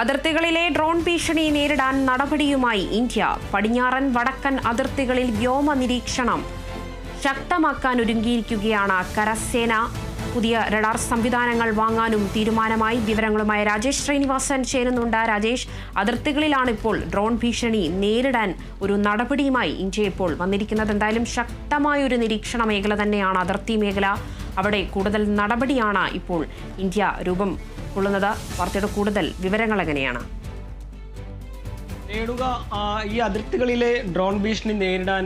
അതിർത്തികളിലെ drone ഭീഷണി നേരിടാൻ നടപടിയുമായി ഇന്ത്യ. പടിഞ്ഞാറൻ വടക്കൻ അതിർത്തികളിൽ വ്യോമ നിരീക്ഷണം ശക്തമാക്കാൻ ഒരുങ്ങിയിരിക്കുകയാണ് കരസേന. പുതിയ റഡാർ സംവിധാനങ്ങൾ വാങ്ങാനും തീരുമാനമായി. വിവരങ്ങളുമായി രാജേഷ് ശ്രീനിവാസൻ ചേരുന്നുണ്ട്. രാജേഷ്, അതിർത്തികളിലാണ് ഇപ്പോൾ ഡ്രോൺ ഭീഷണി നേരിടാൻ ഒരു നടപടിയുമായി ഇന്ത്യ ഇപ്പോൾ വന്നിരിക്കുന്നത്. എന്തായാലും ശക്തമായൊരു നിരീക്ഷണ മേഖല തന്നെയാണ് അതിർത്തി മേഖല. അവിടെ കൂടുതൽ നടപടിയാണ് ഇപ്പോൾ ഇന്ത്യ രൂപം കൊള്ളുന്നത്. വാർത്തയുടെ കൂടുതൽ വിവരങ്ങൾ എങ്ങനെയാണ്? ഈ അതിർത്തികളിലെ ഡ്രോൺ ഭീഷണി നേരിടാൻ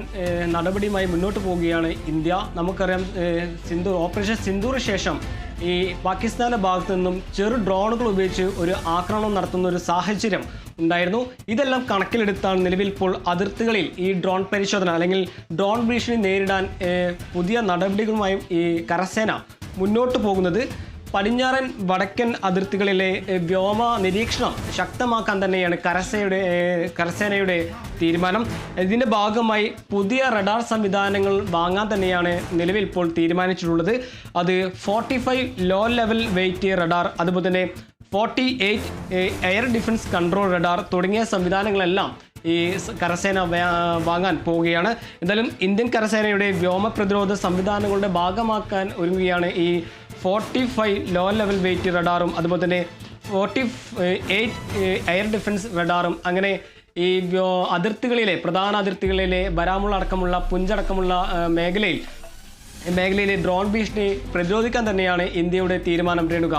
നടപടിയുമായി മുന്നോട്ട് പോവുകയാണ് ഇന്ത്യ. നമുക്കറിയാം, ഓപ്പറേഷൻ സിന്ദൂറിന് ശേഷം ഈ പാകിസ്ഥാന്റെ ഭാഗത്തു നിന്നും ചെറു ഡ്രോണുകൾ ഉപയോഗിച്ച് ഒരു ആക്രമണം നടത്തുന്ന ഒരു സാഹചര്യം ഉണ്ടായിരുന്നു. ഇതെല്ലാം കണക്കിലെടുത്താണ് നിലവിൽ ഇപ്പോൾ അതിർത്തികളിൽ ഈ ഡ്രോൺ പരിശോധന അല്ലെങ്കിൽ ഡ്രോൺ ഭീഷണി നേരിടാൻ പുതിയ നടപടികളുമായും ഈ കരസേന മുന്നോട്ട് പോകുന്നത്. പടിഞ്ഞാറൻ വടക്കൻ അതിർത്തികളിലെ വ്യോമ നിരീക്ഷണം ശക്തമാക്കാൻ തന്നെയാണ് കരസേനയുടെ തീരുമാനം. ഇതിൻ്റെ ഭാഗമായി പുതിയ റഡാർ സംവിധാനങ്ങൾ വാങ്ങാൻ തന്നെയാണ് നിലവിൽ ഇപ്പോൾ തീരുമാനിച്ചിട്ടുള്ളത്. അത് 45 ലോ ലെവൽ വെയിറ്റ് റഡാർ, അതുപോലെ തന്നെ 48 എയർ ഡിഫൻസ് കൺട്രോൾ റഡാർ തുടങ്ങിയ സംവിധാനങ്ങളെല്ലാം ഈ കരസേന വാങ്ങാൻ പോവുകയാണ്. എന്തായാലും ഇന്ത്യൻ കരസേനയുടെ വ്യോമ പ്രതിരോധ സംവിധാനങ്ങളുടെ ഭാഗമാക്കാൻ ഒരുങ്ങുകയാണ് ഈ 45 ലോ ലെവൽ വെയിറ്റ് റഡാറും അതുപോലെ തന്നെ 48 എയർ ഡിഫൻസ് റഡാറും. അങ്ങനെ ഈ അതിർത്തികളിലെ പ്രധാന അതിർത്തികളിലെ ബരാമുള്ള അടക്കമുള്ള പുഞ്ചടക്കമുള്ള മേഖലയിലെ ഡ്രോൺ ഭീഷണി പ്രതിരോധിക്കാൻ തന്നെയാണ് ഇന്ത്യയുടെ തീരുമാനം. രേണുക.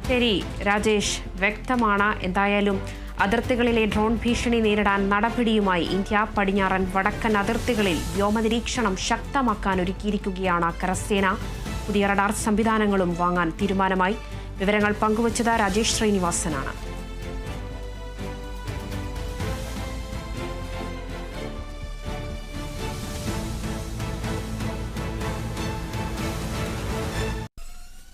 ശരി രാജേഷ്, വ്യക്തമാണ്. എന്തായാലും അതിർത്തികളിലെ ഡ്രോൺ ഭീഷണി നേരിടാൻ നടപടിയുമായി ഇന്ത്യ. പടിഞ്ഞാറൻ വടക്കൻ അതിർത്തികളിൽ വ്യോമനിരീക്ഷണം ശക്തമാക്കാൻ ഒരുക്കിയിരിക്കുകയാണ് കരസേന. പുതിയ റഡാർ സംവിധാനങ്ങളും വാങ്ങാൻ തീരുമാനമായി. വിവരങ്ങൾ പങ്കുവച്ചത് രാജേഷ് ശ്രീനിവാസനാണ്.